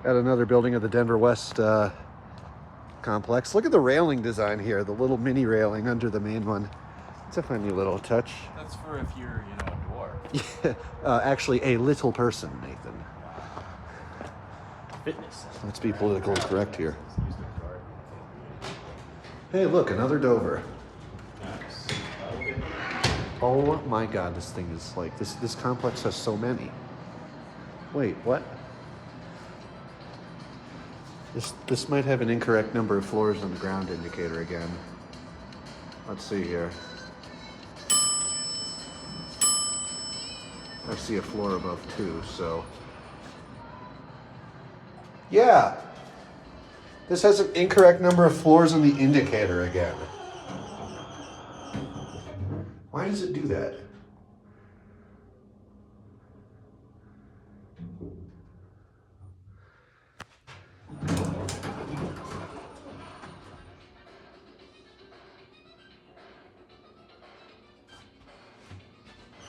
at another building of the Denver West complex. Look at the railing design here, the little mini railing under the main one. It's a funny little touch. That's for if you're, you know, a dwarf. Yeah, actually a little person, Nathan. Fitness. Let's be politically correct here. Hey, look, another Dover. Nice. Oh my God, this thing is like, this complex has so many. Wait, what? This might have an incorrect number of floors on the ground indicator again. Let's see here. I see a floor above 2, so. Yeah. This has an incorrect number of floors on the indicator again. Why does it do that?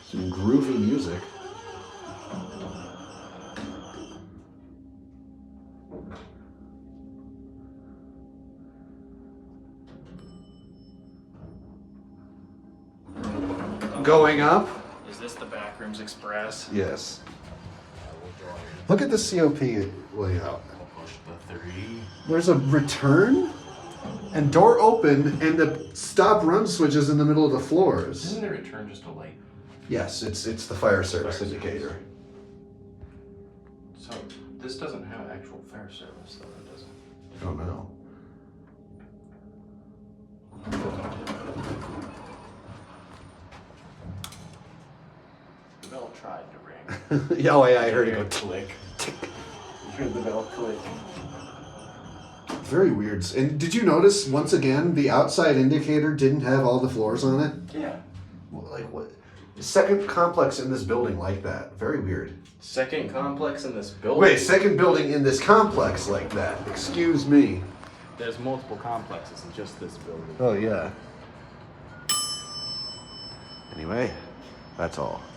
Some groovy music. Going up? Is this the Backrooms Express? Yes. Look at the COP layout. I'll push the 3. There's a return and door open and the stop run switches in the middle of the floors. Isn't the return just a light? Yes, it's the fire service indicator. So this doesn't have actual fire service though, it doesn't. I don't know. The bell tried to ring. Yeah, oh yeah, I heard it go click. You heard the bell click. Very weird. And did you notice, once again, the outside indicator didn't have all the floors on it? Yeah. Like what? Second complex in this building like that. Very weird. Second complex in this building? Wait, second building in this complex like that. Excuse me. There's multiple complexes in just this building. Oh, yeah. Anyway, that's all.